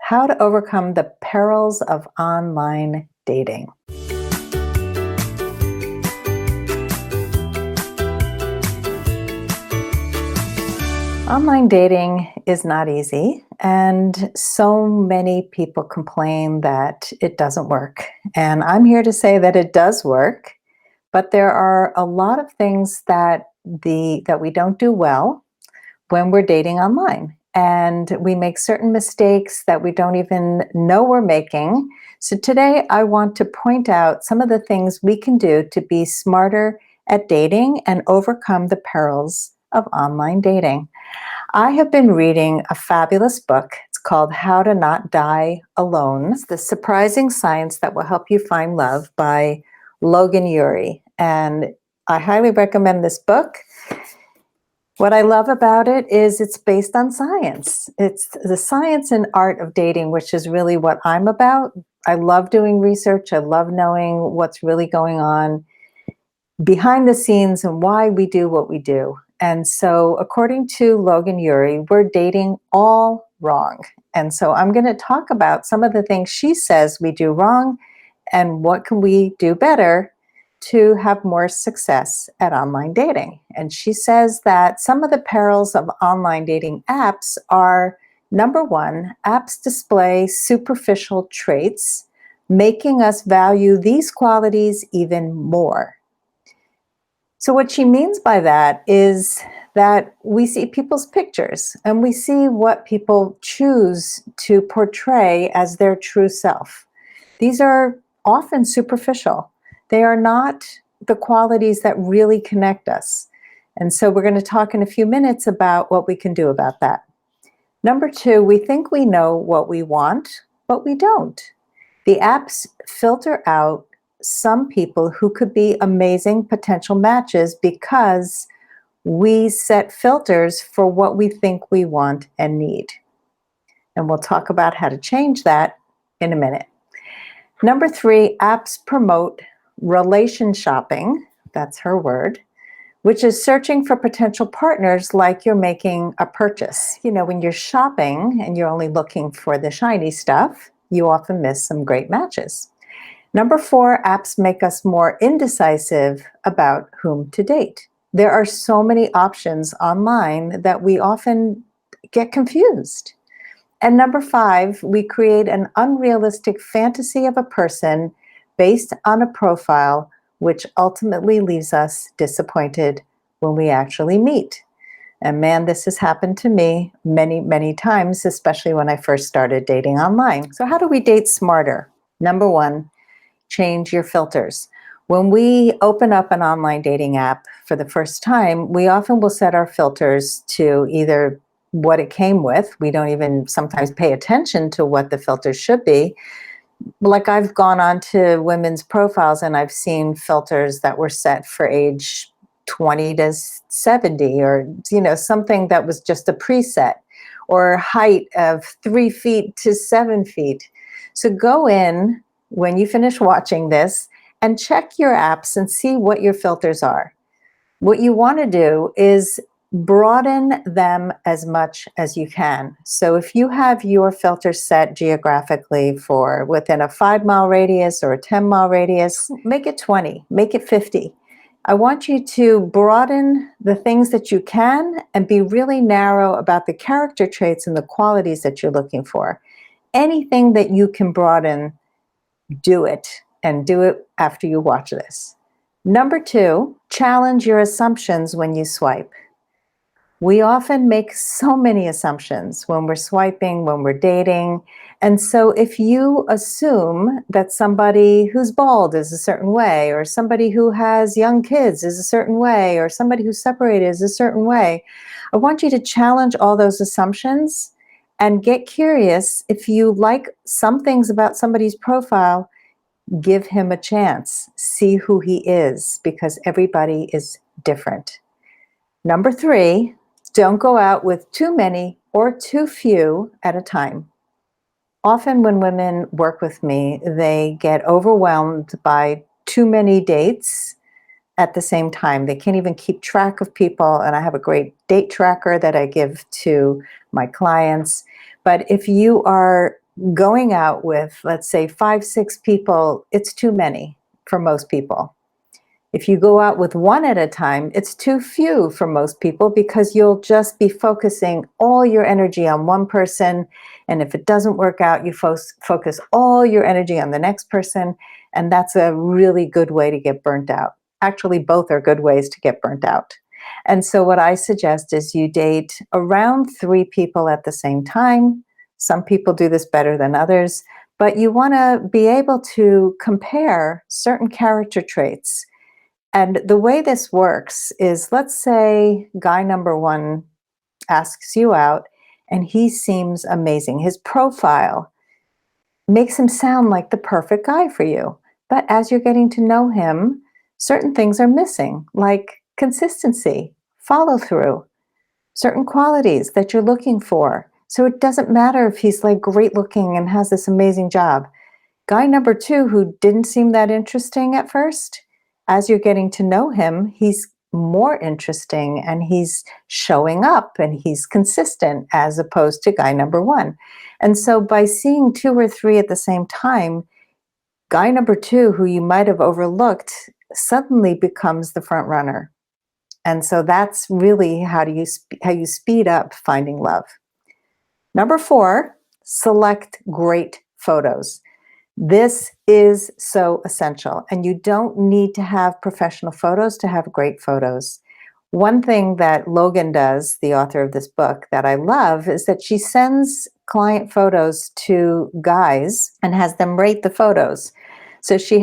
How to overcome the perils of online dating. Online dating is not easy, and so many people complain that it doesn't work. And I'm here to say that it does work, but there are a lot of things that we don't do well when we're dating online. And we make certain mistakes that we don't even know we're making. So today I want to point out some of the things we can do to be smarter at dating and overcome the perils of online dating. I have been reading a fabulous book. It's called How to Not Die Alone. It's The Surprising Science That Will Help You Find Love by Logan Ury. And I highly recommend this book. What I love about it is it's based on science. It's the science and art of dating, which is really what I'm about. I love doing research. I love knowing what's really going on behind the scenes and why we do what we do. And so, according to Logan Ury, we're dating all wrong. And so I'm going to talk about some of the things she says we do wrong and what can we do better to have more success at online dating. And she says that some of the perils of online dating apps are, number one, apps display superficial traits, making us value these qualities even more. So what she means by that is that we see people's pictures and we see what people choose to portray as their true self. These are often superficial. They are not the qualities that really connect us. And so we're going to talk in a few minutes about what we can do about that. Number two, we think we know what we want, but we don't. The apps filter out some people who could be amazing potential matches because we set filters for what we think we want and need. And we'll talk about how to change that in a minute. Number three, apps promote relationshopping, that's her word, which is searching for potential partners like you're making a purchase. You know, when you're shopping and you're only looking for the shiny stuff, you often miss some great matches. Number four, apps make us more indecisive about whom to date. There are so many options online that we often get confused. And number five, we create an unrealistic fantasy of a person based on a profile, which ultimately leaves us disappointed when we actually meet. And man, this has happened to me many, many times, especially when I first started dating online. So how do we date smarter? Number one, change your filters. When we open up an online dating app for the first time, we often will set our filters to either what it came with. We don't even sometimes pay attention to what the filters should be. Like I've gone on to women's profiles and I've seen filters that were set for age 20 to 70 or, something that was just a preset, or height of 3 feet to 7 feet. So go in when you finish watching this and check your apps and see what your filters are. What you want to do is broaden them as much as you can. So if you have your filter set geographically for within a 5-mile radius or a 10-mile radius, make it 20, make it 50. I want you to broaden the things that you can and be really narrow about the character traits and the qualities that you're looking for. Anything that you can broaden, do it, and do it after you watch this. Number two, challenge your assumptions when you swipe. We often make so many assumptions when we're swiping, when we're dating. And so if you assume that somebody who's bald is a certain way, or somebody who has young kids is a certain way, or somebody who's separated is a certain way, I want you to challenge all those assumptions and get curious. If you like some things about somebody's profile, give him a chance. See who he is, because everybody is different. Number three, don't go out with too many or too few at a time. Often when women work with me, they get overwhelmed by too many dates at the same time. They can't even keep track of people, and I have a great date tracker that I give to my clients. But if you are Going out with, let's say, 5, 6 people, it's too many for most people. If you go out with one at a time, it's too few for most people because you'll just be focusing all your energy on one person. And if it doesn't work out, you focus all your energy on the next person. And that's a really good way to get burnt out. Actually, both are good ways to get burnt out. And so, what I suggest is you date around 3 people at the same time. Some people do this better than others, but you want to be able to compare certain character traits. And the way this works is, let's say guy number one asks you out and he seems amazing. His profile makes him sound like the perfect guy for you. But as you're getting to know him, certain things are missing, like consistency, follow through, certain qualities that you're looking for. So it doesn't matter if he's like great looking and has this amazing job. Guy number two, who didn't seem that interesting at first, as you're getting to know him, he's more interesting and he's showing up and he's consistent as opposed to guy number one. And so by seeing 2 or 3 at the same time, guy number two, who you might have overlooked, suddenly becomes the front runner. And so that's really how you speed up finding love. Number 4, select great photos. This is so essential, and you don't need to have professional photos to have great photos. One thing that Logan does, the author of this book, that I love is that she sends client photos to guys and has them rate the photos. So she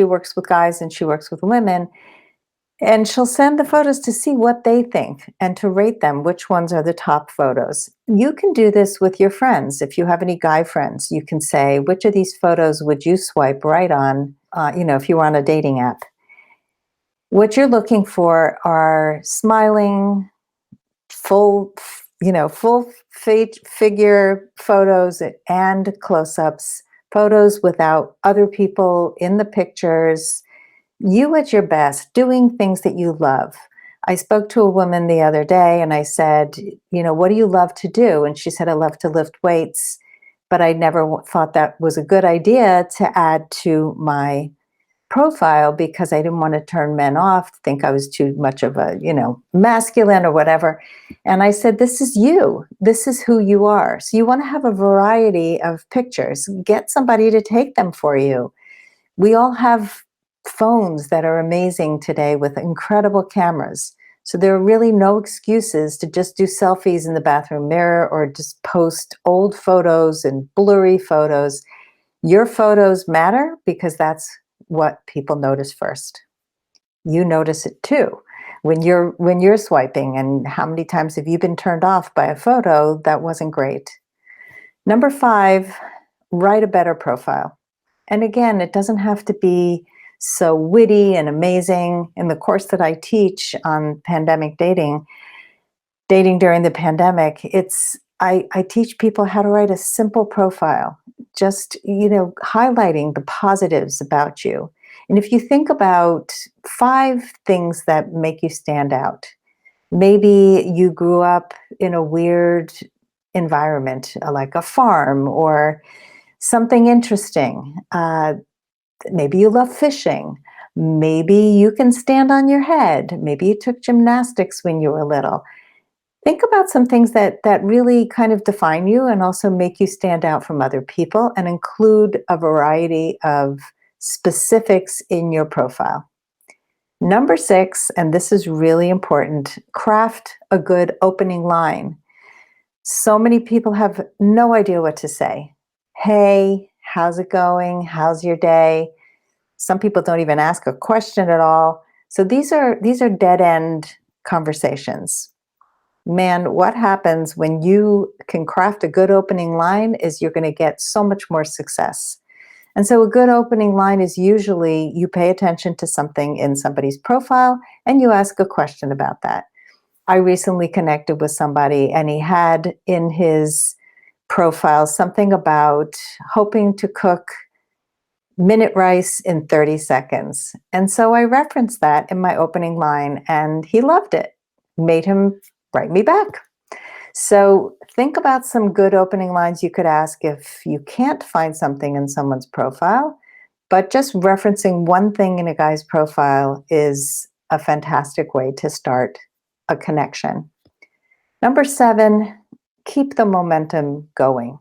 works with guys and she works with women, and she'll send the photos to see what they think and to rate them, which ones are the top photos. You can do this with your friends. If you have any guy friends, you can say, which of these photos would you swipe right on, if you were on a dating app? What you're looking for are smiling, full, full figure photos and close-ups, photos without other people in the pictures, you at your best, doing things that you love. I spoke to a woman the other day and I said, what do you love to do? And she said, I love to lift weights, but I never thought that was a good idea to add to my profile because I didn't want to turn men off, think I was too much of a, masculine or whatever. And I said, this is you. This is who you are. So you want to have a variety of pictures. Get somebody to take them for you. We all have phones that are amazing today with incredible cameras. So there are really no excuses to just do selfies in the bathroom mirror or just post old photos and blurry photos. Your photos matter because that's what people notice first. You notice it too when you're swiping, and how many times have you been turned off by a photo that wasn't great? Number 5, write a better profile. And again, it doesn't have to be so witty and amazing. In the course that I teach on pandemic dating during the pandemic, I teach people how to write a simple profile, just, highlighting the positives about you. And if you think about 5 things that make you stand out, maybe you grew up in a weird environment, like a farm or something interesting. Maybe you love fishing. Maybe you can stand on your head. Maybe you took gymnastics when you were little. Think about some things that really kind of define you and also make you stand out from other people, and include a variety of specifics in your profile. Number 6, and this is really important, craft a good opening line. So many people have no idea what to say. Hey, how's it going? How's your day? Some people don't even ask a question at all. So these are dead end conversations. Man, what happens when you can craft a good opening line is you're going to get so much more success. And so a good opening line is usually you pay attention to something in somebody's profile and you ask a question about that. I recently connected with somebody and he had in his profile something about hoping to cook minute rice in 30 seconds. And so I referenced that in my opening line and he loved it, made him write me back. So think about some good opening lines you could ask if you can't find something in someone's profile, but just referencing one thing in a guy's profile is a fantastic way to start a connection. Number 7, keep the momentum going.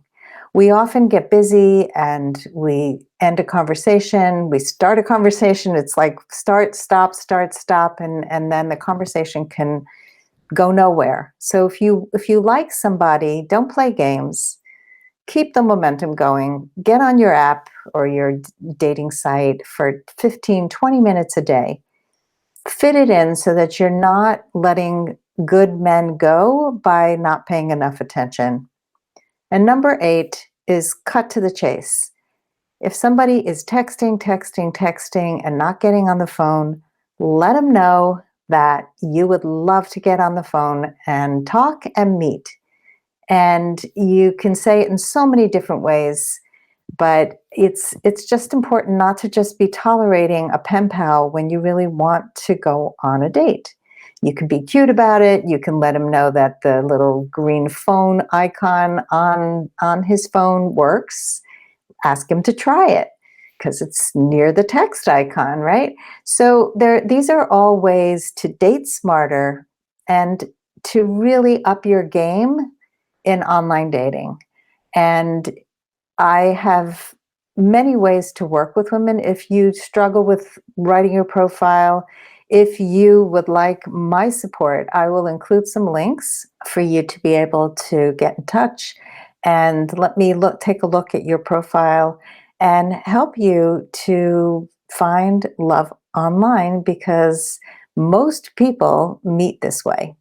We often get busy and we end a conversation, we start a conversation, it's like start, stop, and then the conversation can go nowhere. So if you like somebody, don't play games. Keep the momentum going. Get on your app or your dating site for 15, 20 minutes a day. Fit it in so that you're not letting good men go by not paying enough attention. And number 8 is cut to the chase. If somebody is texting, and not getting on the phone, let them know that you would love to get on the phone and talk and meet. And you can say it in so many different ways, but it's just important not to just be tolerating a pen pal when you really want to go on a date. You can be cute about it. You can let him know that the little green phone icon on his phone works. Ask him to try it because it's near the text icon, right? So these are all ways to date smarter and to really up your game in online dating. And I have many ways to work with women. If you struggle with writing your profile, if you would like my support, I will include some links for you to be able to get in touch and let me take a look at your profile and help you to find love online because most people meet this way.